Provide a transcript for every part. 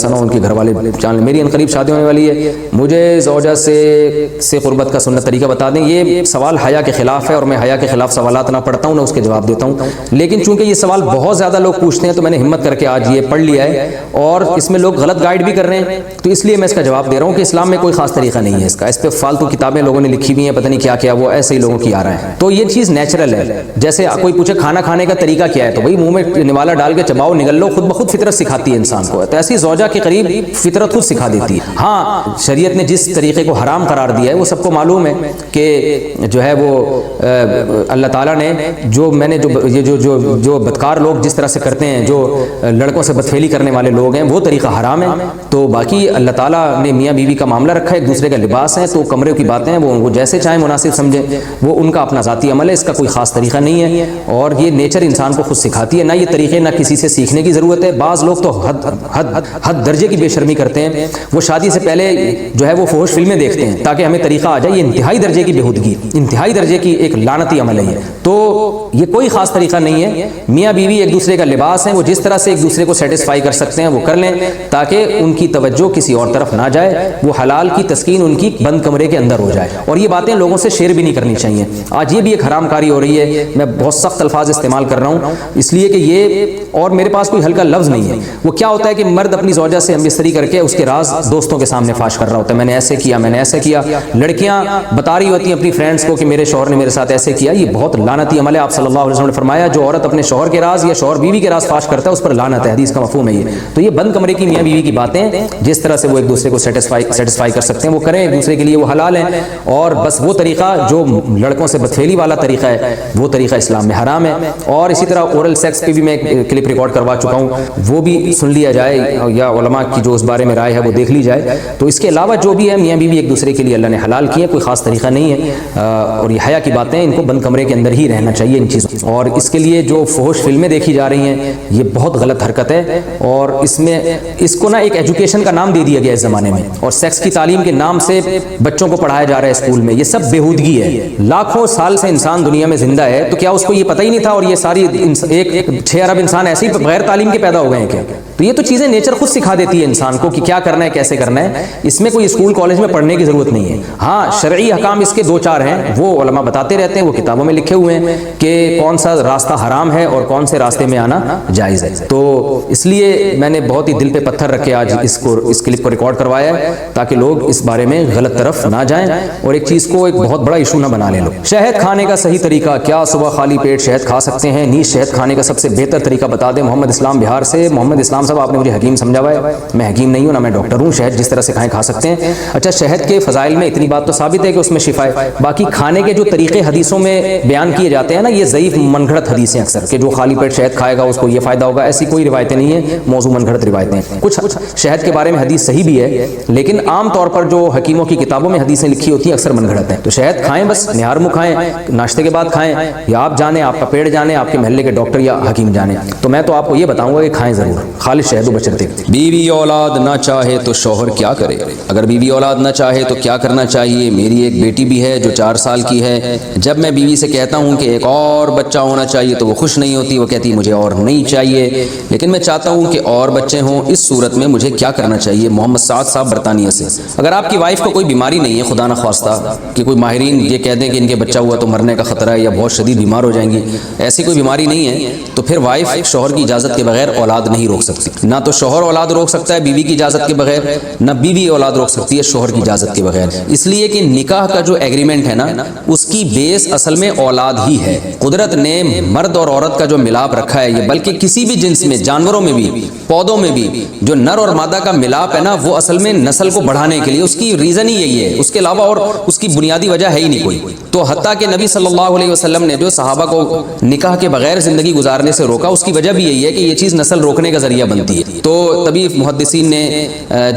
سنو ان کے گھر والے جان لیں. میری انقریب شادی ہونے والی ہے, مجھے زوجہ سے قربت کا سنت طریقہ بتا دیں. یہ سوال حیا کے خلاف ہے اور میں حیا کے خلاف سوالات نہ پڑھتا ہوں نہ اس کے جواب دیتا ہوں, لیکن چونکہ یہ سوال بہت زیادہ لوگ پوچھتے ہیں تو میں نے ہمت کر کے آج یہ پڑھ لیا ہے, اور اس میں لوگ غلط گائیڈ بھی کر رہے ہیں, تو اس لیے میں اس کا جواب دے رہا ہوں کہ اسلام میں کوئی خاص طریقہ نہیں ہے اس کا. اس پہ فالتو کتابیں لوگوں نے لکھی ہوئی ہیں, پتہ نہیں کیا کیا, وہ ایسے ہی لوگوں کی آ رہا ہے. تو یہ چیز نیچرل ہے. جیسے کوئی پوچھے کھانا کھانے کا طریقہ کیا ہے, تو بھائی منہ میں نوالا ڈال کے چباؤ, نگل لو, خود بخود فطرت سکھاتی ہے انسان کو. تو ایسی زوجہ کے قریب فطرت خود سکھا دیتی ہے. ہاں شریعت نے جس طریقے کو حرام قرار دیا ہے وہ سب کو معلوم ہے کہ جو ہے وہ اللہ تعالیٰ نے جو بدکار لوگ جس طرح سے کرتے ہیں, جو لڑکوں سے بدفعلی کرنے والے لوگ ہیں, وہ طریقہ حرام ہے. تو باقی اللہ تعالیٰ نے میاں بیوی کا معاملہ رکھا ہے, ایک دوسرے کا لباس ہے, تو کمرے کی باتیں ہیں وہ جیسے چاہیں مناسب سمجھیں, وہ ان کا اپنا ذاتی عمل ہے, اس کا کوئی خاص طریقہ نہیں ہے, اور یہ نیچر انسان کو خود سکھاتی ہے. نہ یہ طریقے نہ کسی سے سیکھنے کی ضرورت ہے. بعض لوگ تو حد درجے کی بے شرمی کرتے ہیں, وہ شادی سے پہلے جو ہے وہ فحش فلمیں دیکھتے ہیں تاکہ ہمیں طریقہ آ جائے. یہ انتہائی درجے کی بےہودگی, انتہائی درجے کی ایک لعنتی عمل ہے. تو یہ کوئی خاص طریقہ نہیں ہے. میاں بیوی ایک دوسرے کا لباس ہیں, وہ جس طرح سے ایک دوسرے کو سیٹسفائی کر سکتے ہیں وہ کر لیں, تاکہ ان کی توجہ کسی اور طرف نہ جائے, وہ حلال کی تسکین ان کی بند کمرے کے اندر ہو جائے. اور یہ باتیں لوگوں سے شیئر بھی نہیں کرنی چاہیے. آج یہ بھی ایک حرام کاری ہو رہی ہے. میں بہت سخت الفاظ استعمال کر رہا ہوں اس لیے کہ یہ, اور میرے پاس کوئی ہلکا لفظ نہیں ہے. وہ کیا ہوتا ہے کہ مرد اپنی زوجہ سے ہم بستری کر کے اس کے راز دوستوں کے سامنے فاش کر رہا ہوتا ہے, میں نے ایسے کیا, میں نے ایسے کیا. لڑکیاں بتا رہی ہوتی ہیں اپنی فرینڈس کو کہ میرے شوہر نے میرے ساتھ ایسے کیا. یہ بہت لعنتی عمل ہے. آپ صلی اللہ علیہ وسلم نے فرمایا جو عورت اپنے شوہر کے راز یا شوہر بیوی کے راز فاش کرتا ہے اس پر لعنت ہے. حدیث کا مفہوم ہے یہ. تو یہ بند کمرے کی میاں بیوی کی باتیں, جس طرح سے وہ ایک دوسرے کو سیٹسفائی کر سکتے ہیں وہ کریں, ایک دوسرے کے لیے وہ حلال ہیں. اور بس وہ طریقہ جو لڑکوں سے بدفعلی والا طریقہ ہے وہ طریقہ اسلام میں حرام ہے. اور اسی طرح اورل سیکس پہ بھی میں کلپ ریکارڈ کروا چکا ہوں, وہ بھی سن لیا جائے, یا علماء کی جو اس بارے میں رائے ہے وہ دیکھ لی جائے. تو اس کے علاوہ جو بھی ہے میاں بیوی ایک دوسرے کے لیے اللہ نے حلال کیا, کوئی خاص طریقہ نہیں ہے. اور یہ حیا کی باتیں, ان کو بند کمرے کے اندر ہی رہنا چاہیے ان چیزوں. اور اس کے لیے جو فحش فلمیں دیکھی جا رہی ہیں یہ بہت غلط حرکت ہے, اور اس میں اس کو نا ایک ایجوکیشن کا نام دے دیا گیا اس زمانے میں, اور سیکس کی تعلیم کے نام سے بچوں کو پڑھایا جا رہا ہے اسکول میں. یہ سب بےہودگی ہے. لاکھوں سال سے انسان دنیا میں زندہ ہے, تو کیا اس کو یہ پتہ ہی نہیں تھا, اور یہ ساری ایک 6 ارب انسان ایسے ہی بغیر تعلیم کے پیدا ہو گئے ہیں کیا؟ تو یہ تو چیزیں نیچر خود سکھا دیتی ہے انسان کو کہ کیا کرنا ہے, کیسے کرنا ہے. اس میں کوئی اسکول کالج میں پڑھنے کی ضرورت نہیں ہے. ہاں شرعی احکام اس کے 2-4 ہیں, وہ علماء بتاتے رہتے ہیں, وہ کتابوں میں لکھے ہوئے ہیں کہ کون سا راستہ حرام ہے اور کون سے راستے میں آنا جائز ہے. تو اس لیے میں نے بہت ہی دل پہ پتھر رکھ کے آج اس کلپ کو ریکارڈ کروایا ہے, تاکہ لوگ اس بارے میں غلط طرف نہ جائیں اور ایک چیز کو ایک بہت بڑا ایشو نہ بنا لیں. لوگ شہد کھانے کا صحیح طریقہ کیا, صبح خالی پیٹ شہد کھا سکتے ہیں؟ نیز شہد کھانے کا سب سے بہتر طریقہ بتا دیں. محمد اسلام بہار سے. محمد اسلام صاحب آپ نے مجھے حکیم سمجھا ہوا ہے, میں حکیم نہیں ہوں, نہ میں ڈاکٹر ہوں. شہد جس طرح سے کھائیں کھا سکتے ہیں. اچھا شہد کے فضائل میں اتنی بات تو ثابت ہے کہ اس میں شفا ہے. باقی کھانے کے جو طریقے حدیثوں میں بیان کیے جاتے ہیں نا, یہ ضعیف من گھڑت حدیثیں اکثر, کہ جو خالی پیٹ شہد کھائے گا اس کو یہ فائدہ ہوگا, ایسی کوئی روایتیں نہیں ہیں, موضوع من گھڑت روایتیں. کچھ شہد کے بارے میں حدیث صحیح بھی ہے, لیکن عام طور پر جو حکیموں کی کتابوں میں حدیثیں لکھی ہوتی ہیں اکثر من گھڑت ہیں. تو شہد کھائیں, بس نہار منہ کھائیں, ناشتے کے بعد کھائیں, یا آپ جانیں, آپ کا پیڑ جانے, آپ کے محلے کے ڈاکٹر یا حکیم جانے. تو میں تو آپ کو یہ بتاؤں گا کہ کھائیں ضرور, خالص شہد و بچرتے. بیوی اولاد نہ چاہے تو شوہر کیا کرے؟ اگر بیوی اولاد نہ چاہے تو کیا کرنا چاہیے؟ میری ایک بیٹی بھی ہے جو 4 سال کی ہے. جب میں بیوی سے کہتا ہوں کہ ایک اور بچہ ہونا چاہیے تو وہ خوش نہیں ہوتی, وہ کہتی مجھے اور نہیں چاہیے, لیکن میں چاہتا ہوں کہ اور بچے ہوں. اس صورت میں مجھے کیا کرنا چاہیے؟ محمد سعد صاحب برطانیہ سے. اگر آپ کی وائف کو کوئی بیماری نہیں ہے, خدا نہ خواستہ کہ کوئی ماہرین یہ کہہ دیں کہ ان کے بچہ ہوا تو مرنے کا خطرہ ہے یا بہت شدید بیمار ہو جائیں گی, ایسی کوئی بیماری نہیں ہے, تو پھر وائف شوہر کی اجازت کے بغیر اولاد نہیں روک سکتی. نہ تو شوہر اولاد روک سکتا ہے بیوی کی اجازت کے بغیر, نہ بیوی اولاد روک سکتی ہے شوہر کی اجازت کے بغیر. اس لیے کہ نکاح کا جو ایگریمنٹ ہے نا, اس کی بیس اصل میں اولاد ہی ہے. قدرت نے مرد اور عورت کا جو ملاپ رکھا ہے, یہ بلکہ کسی بھی جنس میں, جانوروں میں بھی, پودوں میں بھی, جو نر اور مادہ کا ملاپ ہے نا, وہ اصل میں نسل کو بڑھانے کے لیے, اس کی ریزن ہی یہی ہے, اس کے علاوہ اور اس کی بنیادی وجہ ہے ہی نہیں کوئی. تو حتیٰ کہ نبی صلی اللہ علیہ وسلم نے جو صحابہ کو نکاح کے بغیر زندگی گزارنے سے روکا, اس کی وجہ بھی یہی ہے کہ یہ چیز نسل روکنے کا ذریعہ بنتی ہے. تو تبھی محدثین نے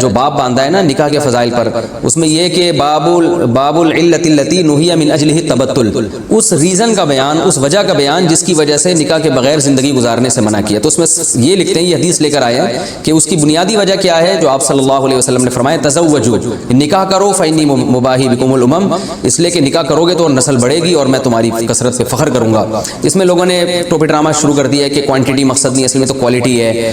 جو باب باندھا ہے نا نکاح کے فضائل پر, اس میں یہ کہ باب العلت التی نہی من اجلہ التبتل, اس ریزن کا بیان, اس وجہ کا بیان جس کی وجہ سے نکاح کے بغیر زندگی گزارنے سے منع کیا. تو اس میں یہ لکھتے ہیں, یہ حدیث لے کر آئے ہیں کہ اس کی بنیادی وجہ کیا ہے, جو آپ صلی اللہ علیہ وسلم نے فرمایا تزوجوا, نکاح کرو فانی مباہی بکم الامم, اس لیے کہ نکاح کرو گے تو نسل بڑھے گی اور میں تمہاری کثرت پہ فخر کروں گا. اس میں لوگوں نے ٹوپی ڈرامہ شروع کر دیا ہے کہ کوانٹٹی مقصد نہیں, اصل میں تو کوالٹی ہے.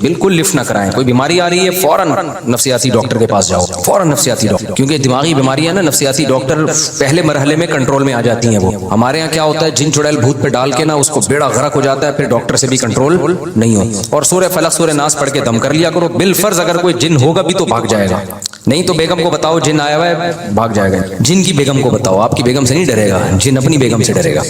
بالکل لفٹ نہ کرائیں. کوئی بیماری آ رہی ہے فوراً نفسیاتی ڈاکٹر کے پاس جاؤ, فوراً نفسیاتی ڈاکٹر, کیونکہ دماغی بیماریاں نا نفسیاتی ڈاکٹر پہلے مرحلے میں کنٹرول میں آ جاتی ہیں. وہ ہمارے یہاں کیا ہوتا ہے, جن چڑیل بھوت پہ ڈال کے نا اس کو بیڑا غرق ہو جاتا ہے, پھر ڈاکٹر سے بھی کنٹرول نہیں ہو. اور سورہ فلق سورہ ناس پڑھ کے دم کر لیا کرو. بالفرض اگر کوئی جن ہوگا بھی تو بھاگ جائے گا, نہیں تو بیگم کو بتاؤ جن آیا ہوا ہے, بھاگ جائے گا. جن کی بیگم کو بتاؤ, آپ کی بیگم سے نہیں ڈرے گا, جن اپنی بیگم سے ڈرے گا.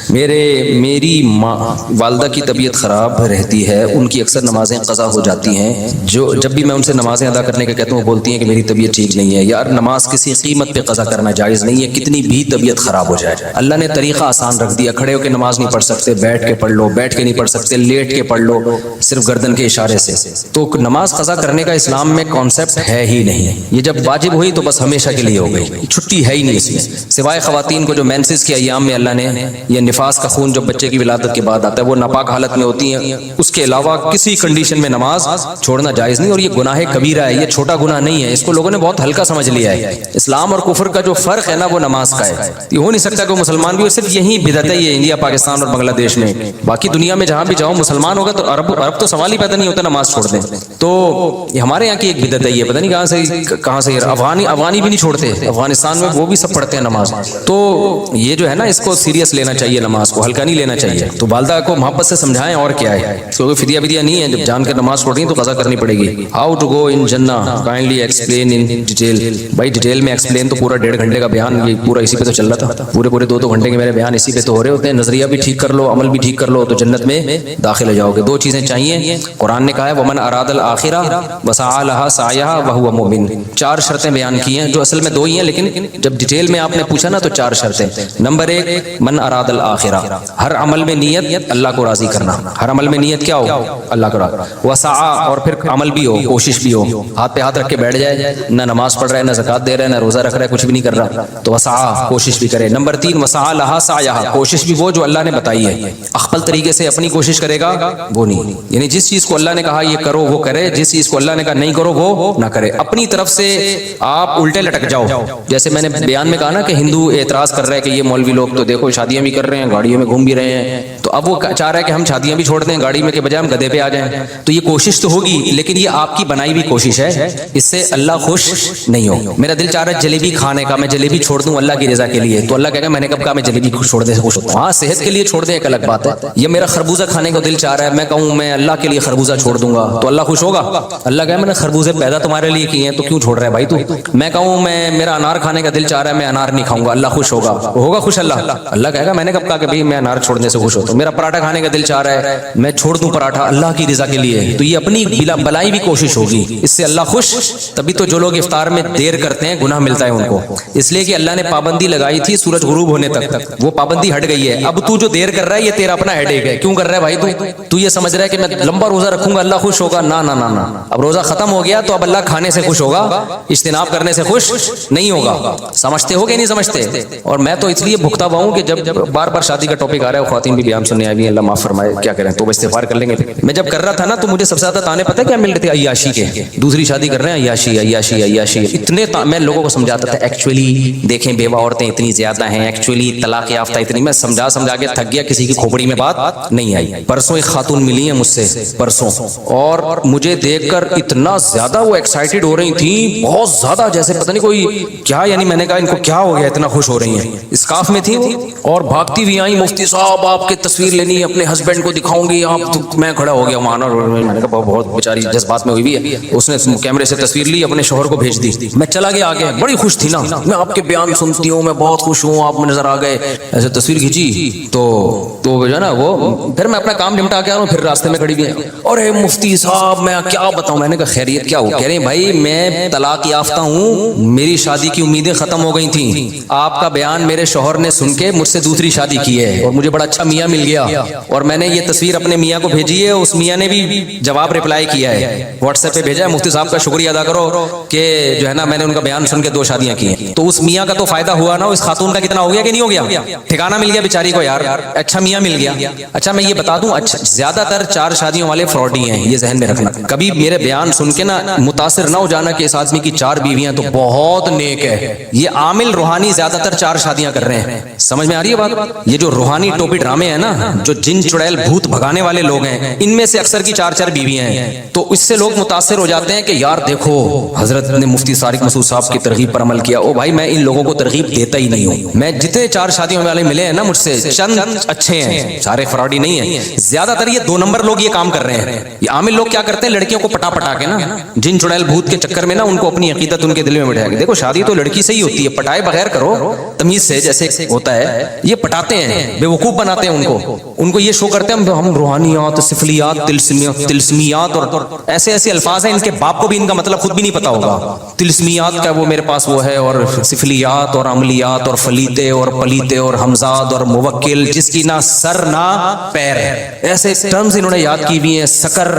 میری ماں والدہ کی طبیعت خراب رہتی ہے, ان کی اکثر نمازیں قضا ہو جاتی ہیں. جب بھی میں ان سے نمازیں ادا کرنے کا کہتا ہوں وہ بولتی ہیں کہ میری طبیعت ٹھیک نہیں ہے. یار نماز کسی قیمت پہ قضا کرنا جائز نہیں ہے, کتنی بھی طبیعت خراب ہو جائے. اللہ نے طریقہ آسان رکھ دیا. کھڑے ہو کے نماز نہیں پڑھ سکتے, بیٹھ کے پڑھ لو. بیٹھ کے نہیں پڑھ سکتے, لیٹ کے پڑھ لو, صرف گردن کے اشارے سے. تو نماز قضا کرنے کا اسلام میں کانسیپٹ ہے ہی نہیں. یہ جب واجب ہوئی تو بس ہمیشہ کے لیے ہو گئی, چھٹی ہے ہی نہیں اس میں. سوائے خواتین کو جو مینسز کے ایام میں اللہ نے یہ نفاس کا خون جو بچے کی ولادت کے بعد آتا ہے وہ ناپاک حالت میں ہوتی ہیں, اس کے علاوہ کسی کنڈیشن میں نماز چھوڑنا جائز نہیں. اور یہ گناہ کبیرہ ہے, یہ چھوٹا گناہ نہیں ہے. اس کو لوگوں نے بہت ہلکا سمجھ لیا ہے. اسلام اور کفر کا جو فرق ہے نا وہ نماز کا ہے. یہ ہو نہیں سکتا کہ مسلمان بھی ہو, صرف یہی بدعت ہے یہ انڈیا پاکستان اور بنگلہ دیش میں. باقی دنیا میں جہاں بھی جاؤ مسلمان ہوگا تو عرب تو سوال ہی پیدا نہیں ہوتا نماز چھوڑ دیں. تو یہ ہمارے یہاں کی ایک بدعت ہے, یہ پتہ نہیں کہاں سے افغانی بھی نہیں چھوڑتے, افغانستان میں وہ بھی سب پڑھتے ہیں نماز. تو یہ جو ہے نا اس کو سیریس لینا چاہیے, نماز کو ہلکا نہیں لینا چاہیے. تو والدہ کو محبت سے سمجھائیں اور کیا ہے, کیونکہ فدیہ بدیہ نہیں ہے. جب جان کر نماز چھوڑ رہی تو قضا کرنی پڑے گی. ہاؤ ٹو گو ان جنہ کائنڈلی ایکسپلین ان ڈیٹیل. بھائی ڈیٹیل میں ایکسپلین تو پورا 1.5 گھنٹے کا بیان یہ پورا اسی پہ تو چل رہا تھا. پورے 2 گھنٹے کے میرے بیان اسی پہ تو ہو رہے ہوتے ہیں. نظریہ بھی ٹھیک کر لو, عمل بھی ٹھیک کر لو تو جنت میں داخل ہو جاؤ گے. 2 چیزیں چاہیے. قرآن نے کہا ہے ومن اراد الآخرہ وسعى لها سعيها وهو مؤمن. 4 شرطیں بیان کی ہیں جو اصل میں 2 ہی ہیں, لیکن جب ڈیٹیل میں آپ نے پوچھا نا تو 4 شرطیں. نمبر 1 من اراد الآخرہ, ہر عمل میں نیت اللہ کو راضی کرنا. ہر عمل میں نیت کیا ہو, اللہ کو راضی. وسعى, اور پھر عمل بھی ہو, کوشش بھی ہو. ہاتھ پہ ہاتھ رکھ کے بیٹھ جائے, نہ نماز پڑھ رہا ہے, نہ زکات دے رہا ہے, نہ روزہ رکھ رہا ہے, کچھ بھی نہیں کر رہا, تو وسعى کوشش بھی کرے. نمبر 3 وسعى لها سعيها, کوشش بھی وہ جو اللہ نے بتائی ہے. اخپل طریقے سے اپنی کوشش کرے گا وہ نہیں, یعنی جس چیز کو اللہ نے کہا یہ کرو وہ کرے, جس چیز کو اللہ نے کہا نہیں کرو وہ نہ کرے. اپنی طرف سے آپ الٹے لٹک جاؤ. جیسے میں نے بیان میں کہا نا کہ ہندو اعتراض کر رہا ہے کہ یہ مولوی لوگ تو دیکھو شادیاں بھی کر رہے ہیں, گاڑیوں میں گھوم بھی رہے ہیں, تو اب وہ چاہ رہا ہے کہ ہم شادیاں بھی چھوڑ دیں, گاڑی میں کے بجائے ہم گدھے پہ آ جائیں. تو یہ کوشش تو ہوگی, لیکن یہ آپ کی بنائی ہوئی کوشش ہے, اس سے اللہ خوش نہیں ہو. میرا دل چاہ رہا ہے جلیبی کھانے کا, میں جلیبی چھوڑ دوں اللہ کی رضا کے لیے, تو اللہ کہے گا میں نے کب کہا میں جلیبی چھوڑ دے خوش ہوتا ہوں. ہاں صحت کے لیے چھوڑ دیں ایک الگ بات ہے. یہ میرا خربوزہ کھانے کو دل چاہ رہا ہے, میں کہوں میں اللہ کے لیے خربوزہ چھوڑ دوں گا تو اللہ خوش ہوگا. اللہ کہے میں نے خربوزے پیدا تمہارے لیے کیے ہیں تو کیوں چھوڑ رہا ہے بھائی تو. میں کہوں میرا انار کھانے کا دل چاہ رہا ہے, میں انار نہیں کھاؤں گا, اللہ خوش ہوگا خوش. اللہ کہے گا میں نے کب کہا کہ بھائی میں انار چھوڑنے سے خوش ہوتا ہوں. میرا پراٹھا کھانے کا دل چاہ رہا ہے, میں چھوڑ دوں پراٹھا اللہ کی رضا کے لیے, تو یہ اپنی بلائی بھی کوشش ہوگی, اس سے اللہ خوش. تبھی تو جو لوگ افطار میں دیر کرتے ہیں گناہ ملتا ہے ان کو, اس لیے کہ اللہ نے پابندی لگائی تھی سورج غروب ہونے تک, وہ پابندی ہٹ گئی ہے. اب تو جو دیر کر رہا ہے یہ تیرا اپنا ہیڈیک ہے. کیوں کر رہا ہے بھائی تو یہ سمجھ رہا ہے کہ میں لمبا روزہ رکھوں گا اللہ خوش ہوگا. نہ اب روزہ ختم ہو گیا تو اب اللہ کھانے سے خوش ہوگا, اجتناب کرنے سے خوش نہیں ہوگا. سمجھتے ہو کہ نہیں سمجھتے. اور میں تو اس لیے بھگتا ہوا ہوں کہ جب بار بار شادی کا ٹاپک آ رہا ہے, خواتین بھی بیان سننے آئی ہیں, اللہ معاف فرمائے, کیا کریں تو استغفار کر لیں گے. میں جب کر رہا تھا نا تو مجھے سب سے زیادہ تانے پتہ کیا مل رہے تھے, عیاشی کے. دوسری شادی کر رہے ہیں, عیاشی. اتنے میں لوگوں کو سمجھاتا تھا ایکچولی دیکھیں بیوہ عورتیں اتنی زیادہ ہیں, ایکچولی طلاق یافتہ اتنی. میں سمجھا کے تھک گیا, کسی کی کھوپڑی میں بات نہیں آئی. پرسوں ایک خاتون ملی ہیں مجھ سے پرسوں, اور مجھے دیکھ کر اتنا زیادہ وہ ایکسائٹیڈ ہو رہی تھیں, بہت زیادہ, جیسے پتہ نہیں کوئی کیا, یعنی میں نے کہا ان کو کیا ہو گیا اتنا خوش ہو رہی ہیں. اسکارف میں تھی وہ اور بھاگتی ہوئی آئی, مفتی صاحب آپ کی تصویر لینی ہے, اپنے ہسبینڈ کو دکھاؤں گی آپ. میں کھڑا ہو گیا مانا, میں نے کہا بہت بیچاری جذبات میں ہوئی بھی ہے. اس نے کیمرے سے تصویر لی, اپنے شوہر کو بھیج دی. میں چلا گیا آگے, بڑی خوش تھی نا, میں آپ کے بیان سنتی ہوں, میں بہت خوش ہوں, آپ نظر آ گئے, ایسے تصویر کھینچی تو جو ہے نا وہ. پھر میں اپنا کام نمٹا کے آ رہا ہوں, پھر راستے میں کھڑی بھی, اور مفتی صاحب میں کیا بتاؤں. میں نے کہا خیریت کیا ہو؟ کہہ رہے ہیں بھائی میں طلاق یافتہ ہوں, میری شادی کی امیدیں ختم ہو گئی تھیں, آپ کا بیان میرے شوہر نے سن کے مجھ سے دوسری شادی کی ہے, اور مجھے بڑا اچھا میاں مل گیا, اور میں نے یہ تصویر اپنے میاں کو بھیجی ہے, اس میاں نے بھی جواب رپلائی کیا ہے, واٹس ایپ پہ بھیجا ہے, مفتی صاحب کا شکریہ ادا کرو کہ جو ہے نا میں نے ان کا بیان سن کے 2 شادیاں کی ہیں. تو اس میاں کا تو فائدہ ہوا نا, اس خاتون کا کتنا ہو گیا کہ نہیں ہو گیا, ٹھکانہ مل گیا بیچاری کو یار, اچھا میاں مل گیا. اچھا میں یہ بتا دوں, اچھا زیادہ تر 4 شادیوں والے فراڈی ہیں, یہ ذہن میں رکھنا. کبھی میرے بیان سن کے نا متاثر نہ ہو جانا کہ کہ اس آدمی کی 4 بیویاں تو بہت نیک ہے. یہ عامل روحانی زیادہ تر 4 شادیاں کر رہے ہیں. سمجھ میں آ رہی ہے بات؟ یہ جو روحانی ٹوپی ڈرامے ہیں نا, جو جن چڑیل بھوت بھگانے والے لوگ ہیں, ان میں سے اکثر کی 4 بیویاں ہیں. تو اس سے لوگ متاثر ہو جاتے ہیں کہ یار دیکھو حضرت نے مفتی صارق مسعود صاحب کی ترغیب پر عمل کیا. او بھائی میں ان لوگوں کو ترغیب دیتا ہی نہیں ہوں. میں جتنے 4 شادیوں والے ملے ہیں نا مجھ سے, چند اچھے ہیں, سارے فراڈی نہیں ہیں. زیادہ تر یہ 2 نمبر لوگ یہ کام کر رہے ہیں. یہ عامل لوگ کیا کرتے ہیں, لڑکیوں کو پٹا کے نا جن چڑیل بھوت کے چکر میں نا ان کو اپنی عقیدت ان کے دل میں بٹھا کے, دیکھو شادی تو لڑکی سے ہی ہوتی ہے, پٹائے بغیر کرو تمیز سے جیسے ہوتا ہے. یہ پٹاتے ہیں, بے وقوف بناتے ہیں ان کو یہ شو کرتے ہیں ہم روحانیات, سفلیات, تلسمیات اور ایسے ایسے الفاظ ہیں ان کے باپ کو بھی ان کا مطلب خود بھی نہیں پتا ہوگا. تلسمیات کا وہ میرے پاس وہ ہے, اور سفلیات اور عملیات اور فلیتے اور پلیتے اور حمزاد اور موکل جس کی نہ سر نہ پیر, ایسے ٹرمز انہوں نے یاد کی ہوئی ہیں. سکر,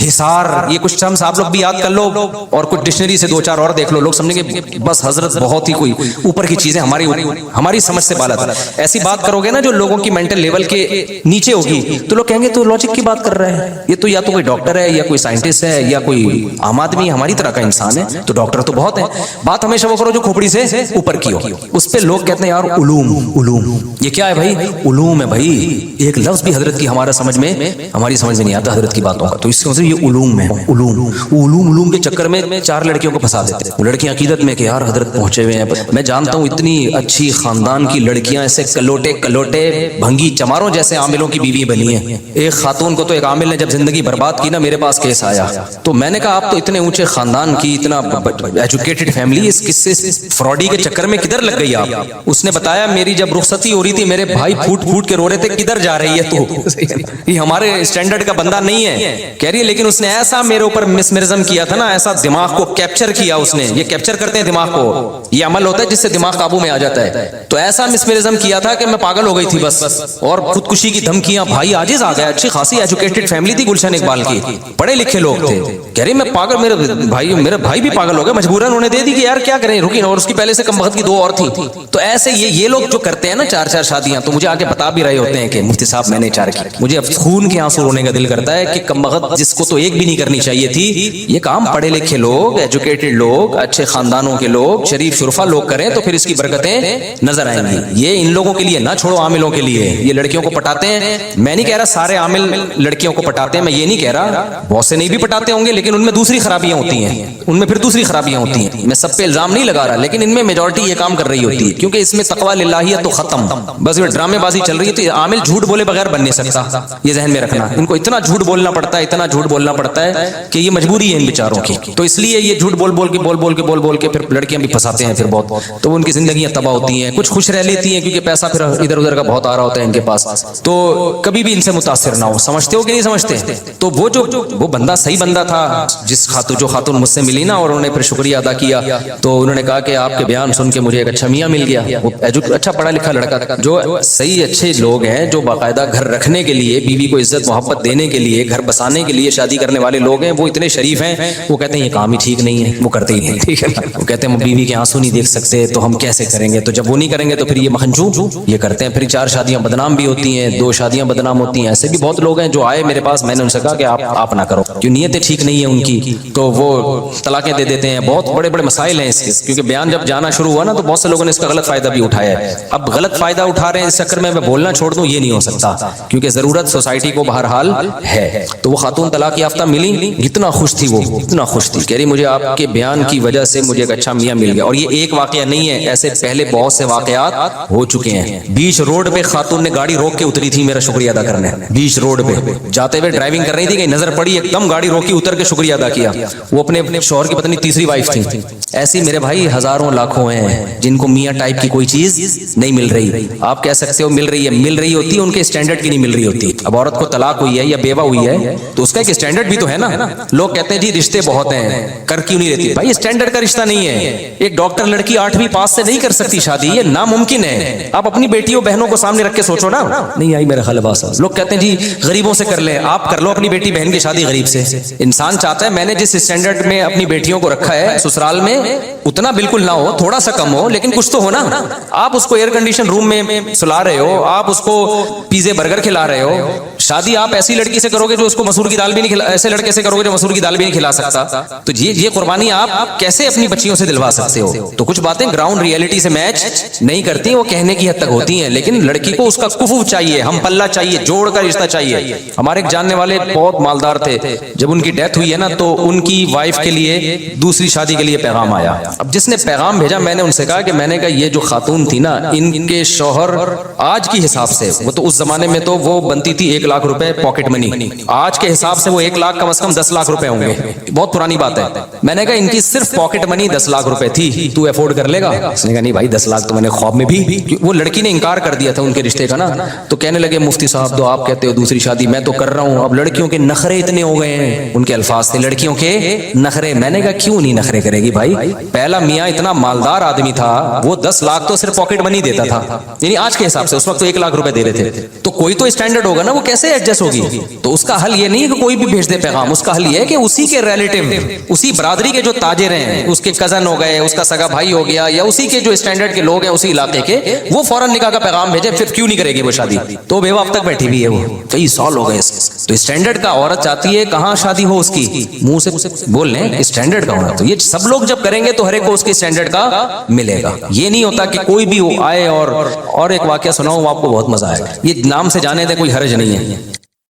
حصار, یہ کچھ ٹرمز آپ لوگ بھی یاد کر لو اور کچھ ڈکشنری سے 2-4 اور دیکھ لو. لوگ سمجھیں گے بس حضرت بہت ہی کوئی اوپر کی چیزیں ہماری سمجھ سے بالا تھا. ایسی بات کرو گے نا جو لوگوں کی مینٹل لیول کے نیچے ہوگی تو لوگ کہیں گے تو لاجک کی بات کر رہے ہیں, یہ تو یا تو کوئی ڈاکٹر ہے یا کوئی سائنٹسٹ ہے یا کوئی عام آدمی ہماری طرح کا انسان ہے. تو ڈاکٹر تو بہت ہے. بات ہمیشہ وہ کرو جو کھوپڑی سے اوپر کی ہو. اس پہ لوگ کہتے ہیں یار علوم یہ کیا ہے بھائی, علوم ہے بھائی. ایک لفظ بھی حضرت کی ہماری سمجھ میں نہیں آتا حضرت کی باتوں کا, تو اس سے یہ علوم ہے. علوم کے چکر میں 4 لڑکیوں کو پھنسا دیتے ہیں. لڑکیاں عقیدت میں کہ یار حضرت پہنچے ہوئے ہیں. میں جانتا ہوں اتنی اچھی خاندان کی لڑکیاں ایسے کلوٹے بھنگی چماروں جیسے عاملوں کی بیوی بنی ہیں. ایک خاتون کو تو ایک عامل نے جب زندگی برباد کی نا, میرے پاس کیس آیا تو میں نے کہا آپ تو اتنے اونچے خاندان کی, اتنا ایجوکیٹڈ فیملی, اس قصے فراڈی کے چکر میں کدھر لگ گئی آپ؟ اس نے بتایا میری جب رخصتی ہو رہی تھی میرے بھائی پھوٹ کے رو رہے تھے, کدھر جا رہی ہے تو, یہ ہمارے اسٹینڈرڈ کا بندہ نہیں ہے. کہہ رہی ہے لیکن اس نے ایسا میرے اوپر مسمرزم کیا تھا نا, ایسا دماغ کو کیپچر کیا اس نے. یہ کیپچر کرتے ہیں دماغ کو, یہ عمل ہوتا ہے جس سے دماغ قابو میں آ جاتا ہے. تو ایسا مسمرزم کیا تھا کہ میں پاگل ہو گئی تھی بس, اور خودکشی کی دھمکیاں. بھائی عاجز آ گیا, اچھی خاصی ایجوکیٹڈ فیملی تھی گلشن اقبال کی, پڑھے لکھے لوگ تھے. کہہ رہی میں پاگل, میرے بھائی بھی پاگل ہو گئے, مجبوراً انہوں نے دے دی کہ یار کیا کریں رکی, اور اس کی پہلے سے کم وقت کی 2 اور تھی. تو ایسے یہ لوگ جو کرتے ہیں نا 4 شادیاں, تو مجھے آگے بتا بھی رہے ہوتے ہیں کہ مفتی صاحب میں نے 4 کی. مجھے اب خون کے آنسو رونے کا دل کرتا ہے کہ کم وقت جس کو تو ایک بھی نہیں کرنی چاہیے تھی, یہ کام پڑھے لکھے لوگ, ایجوکیٹڈ لوگ, اچھے خاندانوں کے لوگ, شریف شرفا لوگ کریں تو پھر اس کی برکتیں نظر آئیں گی. یہ ان لوگوں کے لیے نہ چھوڑو, عاملوں کے لیے. یہ لڑکیوں کو پٹاتے ہیں, میں نہیں کہہ رہا سارے عامل لڑکیوں کو پٹاتے ہیں, میں یہ نہیں کہہ رہا, بہت سے نہیں بھی پٹاتے ہوں گے, لیکن ان میں دوسری خرابیاں ہوتی ہیں, میں سب پہ الزام نہیں لگا رہا, لیکن ان میں میجورٹی یہ کام کر رہی ہوتی ہے, کیونکہ اس میں تقویٰ للہیت تو ختم, بس یہ ڈرامے بازی چل رہی ہے. تو عامل جھوٹ بولے بغیر بن نہیں سکتا, یہ ذہن میں رکھنا. ان کو اتنا جھوٹ بولنا پڑتا ہے کہ یہ مجبوری ہے ان بیچاروں کی. تو اس لیے یہ جھوٹ بول کے پھر لڑکیاں بھی پھنساتے ہیں پھر بہت, تو ان کی زندگیاں تباہ ہوتی ہیں. کچھ خوش رہ لیتی ہیں کیونکہ پیسہ پھر ادھر ادھر کا بہت آ رہا ہوتا ہے ان کے پاس. تو کبھی بھی ان سے متاثر نہ ہو. سمجھتے ہو کہ نہیں سمجھتے؟ تو وہ بندہ صحیح بندہ تھا, جو خاتون مجھ سے ملی نا, اور انہوں نے پھر شکریہ ادا کیا. تو انہوں نے کہا کہ آپ کے بیان سن کے مجھے ایک اچھا میاں مل گیا, اچھا پڑھا لکھا لڑکا تھا. جو صحیح اچھے لوگ ہیں, جو باقاعدہ گھر رکھنے کے لیے, بیوی کو عزت محبت دینے کے لیے, گھر بسانے کے لیے شادی کرنے والے لوگ ہیں, وہ اتنے شریف ہیں. وہ کہتے ہیں یہ کام ہی ٹھیک نہیں ہے, وہ کرتے ہی نہیں. ٹھیک ہے, وہ کہتے ہیں ہم بیوی کے آنسو نہیں دیکھ سکتے تو ہم کیسے کریں گے. تو جب وہ نہیں کریں گے تو پھر یہ مخنجو یہ کرتے ہیں. پھر 4 شادیاں بدنام بھی ہوتی ہیں, 2 شادیاں بدنام ہوتی ہیں. ایسے بھی بہت لوگ ہیں جو آئے میرے پاس, میں نے ان سے کہا کہ آپ نہ کرو, جو نیتیں ٹھیک نہیں ہیں ان کی, تو وہ طلاقیں دے دیتے ہیں. بہت بڑے مسائل ہیں اس کے, کیونکہ بیان جب جانا شروع ہوا نا تو بہت سے لوگوں نے اس کا غلط فائدہ بھی اٹھایا ہے. اب غلط فائدہ اٹھا رہے ہیں, اس چکر میں بولنا چھوڑ دوں, یہ نہیں ہو سکتا, کیونکہ ضرورت سوسائٹی کو بہرحال ہے. تو وہ خاتون طلاق یافتہ ملی, اتنا خوش تھی, وہ اتنا خوش تھی, کہہ رہی مجھے آپ کے بیان کی وجہ سے مجھے ایک اچھا میاں مل گیا. اور یہ ایک واقعہ نہیں ہے, ایسے پہلے بہت سے واقعات ہو چکے ہیں. بیچ روڈ پہ خاتون نے گاڑی روک کے اتری تھی میرا شکریہ ادا کرنے. بیچ روڈ پہ جاتے ہوئے ڈرائیونگ کر رہی تھی, کہیں نظر پڑی, ایک دم گاڑی روکی, اتر کے شکریہ ادا کیا. وہ اپنے شوہر کی پتنی تیسری وائف تھی. ایسی میرے بھائی ہزاروں لاکھوں ہیں جن کو میاں ٹائپ کی کوئی چیز نہیں مل رہی. آپ کہہ سکتے ہو مل رہی ہوتی ہے, ان کے اسٹینڈرڈ کی نہیں مل رہی ہوتی. اب عورت کو طلاق ہوئی ہے یا بیوہ ہوئی ہے تو اس کا ایک اسٹینڈرڈ بھی تو ہے نا. لوگ کہتے ہیں جی رشتے بہت ہیں, کر کیوں نہیں رہتی. بھائی اسٹینڈرڈ کا رشتہ نہیں ہے. ایک ڈاکٹر لڑکی 8ویں پاس سے نہیں کر سکتی شادی, یہ ناممکن ہے. آپ اپنی بیٹیوں بہنوں کو سامنے رکھ کے سوچو نا. نہیں آئی میرا خیال بات. لوگ کہتے ہیں جی غریبوں سے کر لیں, آپ کر لو اپنی بیٹی بہن کی شادی غریب سے. انسان چاہتا ہے میں نے جس اسٹینڈرڈ میں اپنی بیٹیوں کو رکھا ہے سسرال میں, اتنا بالکل نہ ہو, تھوڑا سا کم ہو, لیکن کچھ تو ہو نا. آپ اس کو ایئر کنڈیشن روم میں سلا رہے ہو, آپ اس کو پیزے برگر کھلا رہے ہو, شادی آپ ایسی لڑکی سے کرو گے جو اس کو مسور کی دال بھی نہیں کھلا، ایسے لڑکے سے کرو گے جو مسور کی دال بھی نہیں کھلا سکتا، تو یہ قربانی آپ کیسے اپنی بچیوں سے دلوا سکتے ہو؟ تو کچھ باتیں گراؤنڈ ریئلٹی سے میچ نہیں کرتی، وہ کہنے کی حد تک ہوتی ہیں، لیکن لڑکی کو اس کا کفو چاہیے، ہم پلہ چاہیے، جوڑ کا رشتہ چاہیے۔ ہمارے ایک جاننے والے بہت مالدار تھے، جب ان کی ڈیتھ ہوئی ہے نا تو ان کی وائف کے لیے دوسری شادی کے لیے پیغام آیا۔ اب جس نے پیغام بھیجا، میں نے ان سے کہا کہ میں نے کہا یہ جو خاتون تھی نا، ان کے شوہر آج کی حساب سے، وہ تو اس زمانے میں تو وہ بنتی تھی 1 لاکھ روپے پاکٹ منی، آج کے حساب سے وہ 1 لاکھ کم از کم 10 لاکھ روپے ہوں گے، بہت پرانی بات ہے۔ میں نے کہا ان کی صرف پاکٹ منی 10 لاکھ روپے تھی، تو افورڈ کر لے گا؟ اس نے کہا نہیں بھائی 10 لاکھ تو میں نے خواب میں بھی، وہ لڑکی نے انکار کر دیا تھا ان کے رشتے کا نا، تو کہنے لگے مفتی صاحب تو آپ کہتے ہو دوسری شادی، میں تو کر رہا ہوں، اب لڑکیوں کے نخرے اتنے ہو گئے ہیں، ان کے الفاظ تھے لڑکیوں کے نخرے۔ میں نے کہا کیوں نہیں نخرے کرے گی بھائی، پہلا میاں اتنا مالدار آدمی تھا، وہ 10 لاکھ تو صرف پاکٹ منی دیتا تھا، یعنی آج کے حساب سے اس وقت تو 1 لاکھ روپے دے رہے تھے، تو کوئی تو اسٹینڈرڈ ہوگا نا، وہ کیسے ایڈجسٹ ہوگی؟ تو اس کا حل یہ نہیں ہے کہ کوئی بھی بھیج دے پیغام، اس کا حل یہ ہے کہ اسی کے ریلیٹیو، اسی برادری کے جو تاجر ہیں، اس کے کزن ہو گئے، اس کا سگا بھائی ہو گیا، یا اسی کے جو اسٹینڈرڈ کے لوگ ہیں اسی علاقے کے، وہ فوراً نکاح کا پیغام بھیجے، پھر کیوں نہیں کرے گی وہ شادی؟ تو بیوہ اب تک بیٹھی ہوئی ہے، وہ کئی سال ہو گئے۔ تو اسٹینڈرڈ کا عورت چاہتی ہے کہاں شادی ہو اس کی، منہ سے بول لیں اسٹینڈرڈ کا ہونا، تو یہ سب لوگ جب کریں گے تو ہر ایک کو اس کے اسٹینڈرڈ کا ملے گا۔ یہ نہیں ہوتا کہ کوئی بھی آئے اور ایک واقعہ سناؤں آپ کو بہت مزہ آئے گا، یہ نام سے جانے دیں کوئی حرج نہیں ہے۔